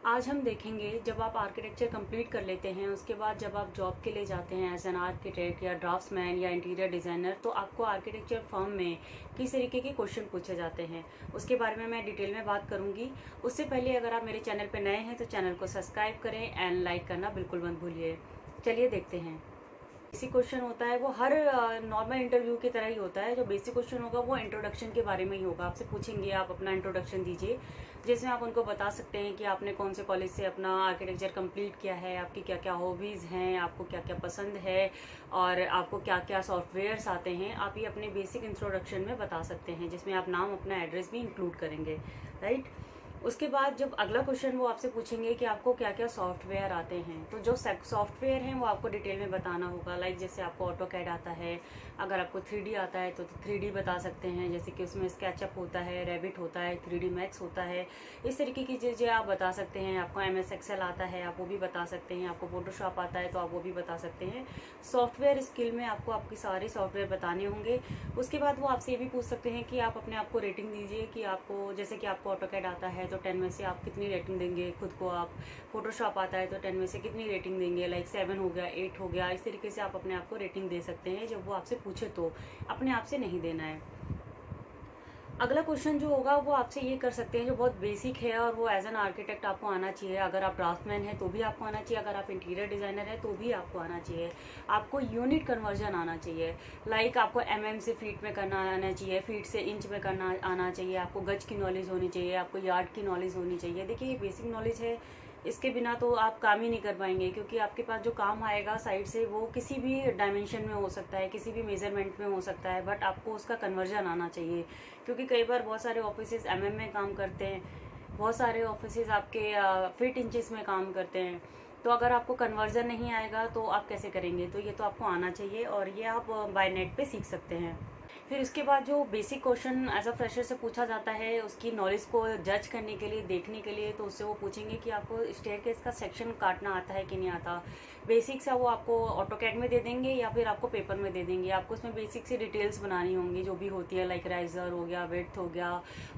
आज हम देखेंगे जब आप आर्किटेक्चर कंप्लीट कर लेते हैं उसके बाद जब आप जॉब के लिए जाते हैं एज एन आर्किटेक्ट या ड्राफ्ट्समैन या इंटीरियर डिज़ाइनर, तो आपको आर्किटेक्चर फर्म में किस तरीके के क्वेश्चन पूछे जाते हैं उसके बारे में मैं डिटेल में बात करूंगी। उससे पहले अगर आप मेरे चैनल पर नए हैं तो चैनल को सब्सक्राइब करें एंड लाइक करना बिल्कुल मत भूलिए। चलिए देखते हैं। बेसिक क्वेश्चन होता है वो हर नॉर्मल इंटरव्यू की तरह ही होता है। जो बेसिक क्वेश्चन होगा वो इंट्रोडक्शन के बारे में ही होगा। आपसे पूछेंगे आप अपना इंट्रोडक्शन दीजिए, जिसमें आप उनको बता सकते हैं कि आपने कौन से कॉलेज से अपना आर्किटेक्चर कंप्लीट किया है, आपकी क्या क्या हॉबीज़ हैं, आपको क्या क्या पसंद है और आपको क्या क्या सॉफ्टवेयर्स आते हैं। आप ये अपने बेसिक इंट्रोडक्शन में बता सकते हैं, जिसमें आप नाम अपना एड्रेस भी इंक्लूड करेंगे, राइट। उसके बाद जब अगला क्वेश्चन वो आपसे पूछेंगे कि आपको क्या क्या सॉफ्टवेयर आते हैं, तो जो सॉफ्टवेयर हैं वो आपको डिटेल में बताना होगा। लाइक जैसे आपको ऑटोकैड आता है, अगर आपको 3D आता है तो 3D बता सकते हैं, जैसे कि उसमें स्केचअप होता है, रेविट होता है, 3D मैक्स होता है, इस तरीके की चीज़ें आप बता सकते हैं। आपको MS एक्सेल आता है आप वो भी बता सकते हैं, आपको फोटोशॉप आता है तो आप वो भी बता सकते हैं। सॉफ्टवेयर स्किल में आपको आपकी सारे सॉफ्टवेयर बताने होंगे। उसके बाद वो आपसे ये भी पूछ सकते हैं कि आप अपने आप को रेटिंग दीजिए कि आपको, जैसे कि आपको ऑटोकैड आता है तो 10 में से आप कितनी रेटिंग देंगे खुद को। आप फोटोशॉप आता है तो 10 में से कितनी रेटिंग देंगे, लाइक 7 हो गया, 8 हो गया। इस तरीके से आप अपने आप को रेटिंग दे सकते हैं जब वो आपसे पूछे, तो अपने आप से नहीं देना है। अगला क्वेश्चन जो होगा वो आपसे ये कर सकते हैं जो बहुत बेसिक है और वो एज एन आर्किटेक्ट आपको आना चाहिए। अगर आप ड्राफ्टमैन है तो भी आपको आना चाहिए, अगर आप इंटीरियर डिजाइनर है तो भी आपको आना चाहिए। आपको यूनिट कन्वर्जन आना चाहिए। लाइक आपको MM से फीट में करना आना चाहिए, फीट से इंच में करना आना चाहिए, आपको गज की नॉलेज होनी चाहिए, आपको यार्ड की नॉलेज होनी चाहिए। देखिए ये बेसिक नॉलेज है, इसके बिना तो आप काम ही नहीं कर पाएंगे, क्योंकि आपके पास जो काम आएगा साइड से वो किसी भी डायमेंशन में हो सकता है, किसी भी मेजरमेंट में हो सकता है, बट आपको उसका कन्वर्जन आना चाहिए। क्योंकि कई बार बहुत सारे ऑफिसेज MM में काम करते हैं, बहुत सारे ऑफिसेज आपके फीट इंचेस में काम करते हैं। तो अगर आपको कन्वर्जन नहीं आएगा तो आप कैसे करेंगे, तो ये तो आपको आना चाहिए और ये आप बाय नेट पे सीख सकते हैं। फिर उसके बाद जो basic question as a fresher से पूछा जाता है उसकी नॉलेज को जज करने के लिए, देखने के लिए, तो उससे वो पूछेंगे कि आपको स्टेयरकेस का सेक्शन काटना आता है कि नहीं आता। बेसिक सा वो आपको ऑटोकैड में दे देंगे या फिर आपको पेपर में दे देंगे। आपको उसमें बेसिक सी डिटेल्स बनानी होंगी जो भी होती है, लाइक राइजर हो गया, विड्थ हो गया,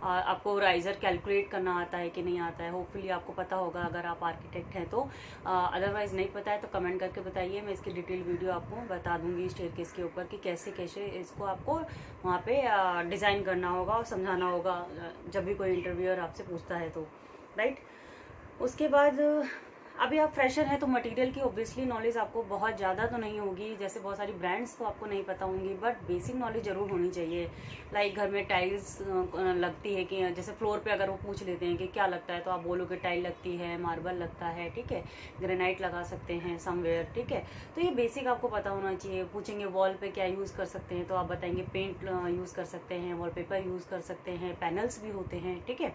आपको राइजर कैलकुलेट करना आता है कि नहीं आता है। होपफुली आपको पता होगा अगर आप आर्किटेक्ट हैं तो। अदरवाइज नहीं पता है तो कमेंट करके बताइए, मैं इसकी डिटेल वीडियो आपको बता दूंगी स्टेयरकेस के ऊपर कि कैसे कैसे इसको आपको वहाँ पे डिज़ाइन करना होगा और समझाना होगा जब भी कोई इंटरव्यूअर आपसे पूछता है तो, राइट। उसके बाद अभी आप फ्रेशर हैं तो मटेरियल की ऑब्वियसली नॉलेज आपको बहुत ज़्यादा तो नहीं होगी, जैसे बहुत सारी ब्रांड्स तो आपको नहीं पता होंगी, बट बेसिक नॉलेज ज़रूर होनी चाहिए। लाइक घर में टाइल्स लगती है कि जैसे फ्लोर पे अगर वो पूछ लेते हैं कि क्या लगता है तो आप बोलोगे टाइल लगती है, मार्बल लगता है, ठीक है, ग्रेनाइट लगा सकते हैं समवेयर, ठीक है। तो ये बेसिक आपको पता होना चाहिए। पूछेंगे वॉल पे क्या यूज़ कर सकते हैं तो आप बताएंगे पेंट यूज़ कर सकते हैं, वॉलपेपर यूज़ कर सकते हैं, पैनल्स भी होते हैं, ठीक है।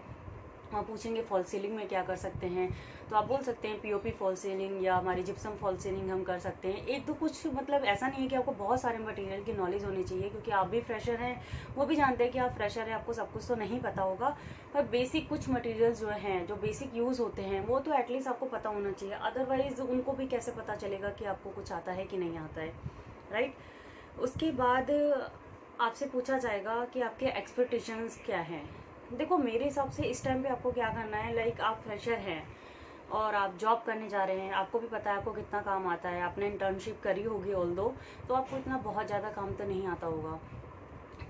आप पूछेंगे फॉल सीलिंग में क्या कर सकते हैं तो आप बोल सकते हैं POP फॉल सीलिंग या हमारी जिप्सम फॉल सीलिंग हम कर सकते हैं। एक तो कुछ मतलब ऐसा नहीं है कि आपको बहुत सारे मटेरियल की नॉलेज होनी चाहिए, क्योंकि आप भी फ्रेशर हैं, वो भी जानते हैं कि आप फ्रेशर हैं, आपको सब कुछ तो नहीं पता होगा, पर बेसिक कुछ मटेरियल्स जो हैं जो बेसिक यूज़ होते हैं वो तो एटलीस्ट आपको पता होना चाहिए। अदरवाइज उनको भी कैसे पता चलेगा कि आपको कुछ आता है कि नहीं आता है, राइट। उसके बाद आपसे पूछा जाएगा कि आपके एक्सपेक्टेशंस क्या हैं। देखो मेरे हिसाब से इस टाइम पे आपको क्या करना है, लाइक आप फ्रेशर हैं और आप जॉब करने जा रहे हैं, आपको भी पता है आपको कितना काम आता है, आपने इंटर्नशिप करी होगी ऑल दो, तो आपको इतना बहुत ज़्यादा काम तो नहीं आता होगा।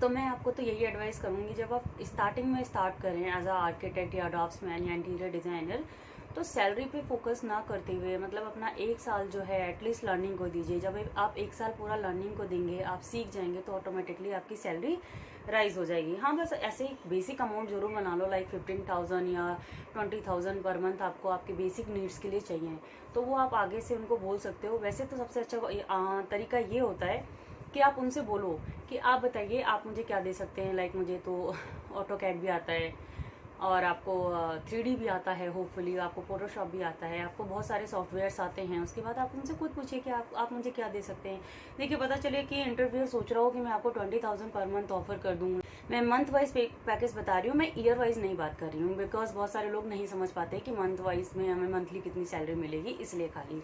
तो मैं आपको तो यही एडवाइस करूँगी, जब आप स्टार्टिंग में स्टार्ट करें एज अ आर्किटेक्ट या ड्राफ्ट्समैन या इंटीरियर डिज़ाइनर, तो सैलरी पे फोकस ना करते हुए मतलब अपना 1 साल जो है एटलीस्ट लर्निंग को दीजिए। जब आप 1 साल पूरा लर्निंग को देंगे, आप सीख जाएंगे, तो ऑटोमेटिकली आपकी सैलरी राइज हो जाएगी। हाँ बस ऐसे ही बेसिक अमाउंट जरूर बना लो, लाइक 15,000 या 20,000 पर मंथ आपको आपके बेसिक नीड्स के लिए चाहिए, तो वो आप आगे से उनको बोल सकते हो। वैसे तो सबसे अच्छा तरीका ये होता है कि आप उनसे बोलो कि आप बताइए आप मुझे क्या दे सकते हैं। लाइक मुझे तो ऑटोकैड भी आता है और आपको 3D भी आता है, होपफुली आपको फोटोशॉप भी आता है, आपको बहुत सारे सॉफ्टवेयर्स आते हैं। उसके बाद आप उनसे खुद पूछिए कि आप मुझे क्या दे सकते हैं। देखिए पता चले कि इंटरव्यूअर सोच रहा हो कि मैं आपको 20,000 पर मंथ ऑफर कर दूँ, मैं मंथ वाइज पैकेज बता रही हूँ, मैं ईयर वाइज नहीं बात कर रही हूँ, बिकॉज बहुत सारे लोग नहीं समझ पाते कि मंथ वाइज में हमें मंथली कितनी सैलरी मिलेगी, इसलिए खाली।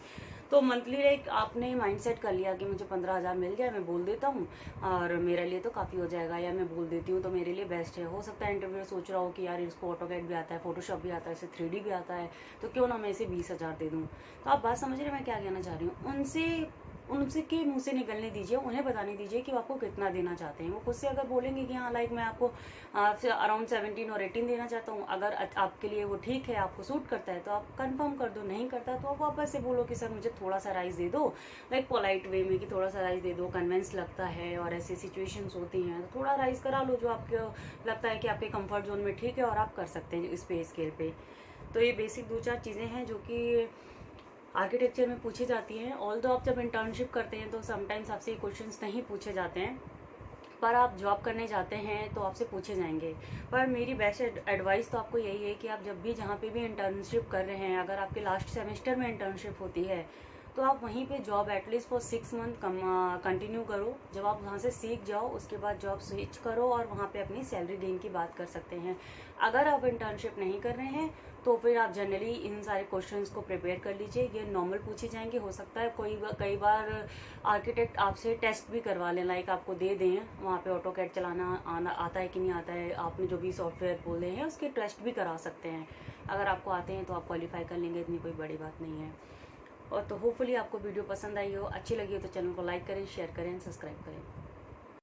तो मंथली एक आपने माइंडसेट कर लिया कि मुझे 15,000 मिल जाए, मैं बोल देता हूँ और मेरे लिए तो काफ़ी हो जाएगा, या मैं बोल देती हूँ तो मेरे लिए बेस्ट है। हो सकता है इंटरव्यू सोच रहा हो कि यार इसको ऑटोकैड भी आता है, फोटोशॉप भी आता है, इसे 3D भी आता है, तो क्यों ना मैं इसे 20,000 दे दूँ। तो आप बात समझ रहे हैं मैं क्या कहना चाह रही हूँ। उनसे के मुंह से निकलने दीजिए, उन्हें बताने दीजिए कि वो आपको कितना देना चाहते हैं। वो खुद से अगर बोलेंगे कि हाँ लाइक मैं आपको अराउंड 17 और 18 देना चाहता हूँ, अगर आपके लिए वो ठीक है, आपको सूट करता है तो आप कंफर्म कर दो, नहीं करता तो आप वापस से बोलो कि सर मुझे थोड़ा सा राइज दे दो, लाइक पोलाइट वे में कि थोड़ा सा राइज दे दो, कन्वेंस लगता है और ऐसी सिचुएशंस होती हैं तो थोड़ा राइज करा लो जो आपको लगता है कि आपके कंफर्ट जोन में ठीक है और आप कर सकते हैं इस पे स्केल पे। तो ये बेसिक 2-4 चीज़ें हैं जो कि आर्किटेक्चर में पूछी जाती हैं। ऑल दो आप जब इंटर्नशिप करते हैं तो समटाइम्स आपसे ये क्वेश्चंस नहीं पूछे जाते हैं, पर आप जॉब करने जाते हैं तो आपसे पूछे जाएंगे। पर मेरी बेस्ट एडवाइस तो आपको यही है कि आप जब भी जहाँ पे भी इंटर्नशिप कर रहे हैं, अगर आपके लास्ट सेमेस्टर में इंटर्नशिप होती है तो आप वहीं पे job at least for 6 month continue करो। जब आप वहाँ से सीख जाओ उसके बाद जॉब स्विच करो और वहाँ पे अपनी सैलरी गेन की बात कर सकते हैं। अगर आप इंटर्नशिप नहीं कर रहे हैं तो फिर आप जनरली इन सारे क्वेश्चंस को प्रिपेयर कर लीजिए, ये नॉर्मल पूछे जाएंगे। हो सकता है कई बार आर्किटेक्ट आपसे टेस्ट भी करवा लें, लाइक आपको दे दें वहाँ पे ऑटोकैड चलाना आता है कि नहीं आता है, आपने जो भी सॉफ्टवेयर बोले हैं उसके टेस्ट भी करा सकते हैं। अगर आपको आते हैं तो आप क्वालिफाई कर लेंगे, इतनी कोई बड़ी बात नहीं है। और तो होपफुली आपको वीडियो पसंद आई हो, अच्छी लगी हो तो चैनल को लाइक करें, शेयर करें, सब्सक्राइब करें।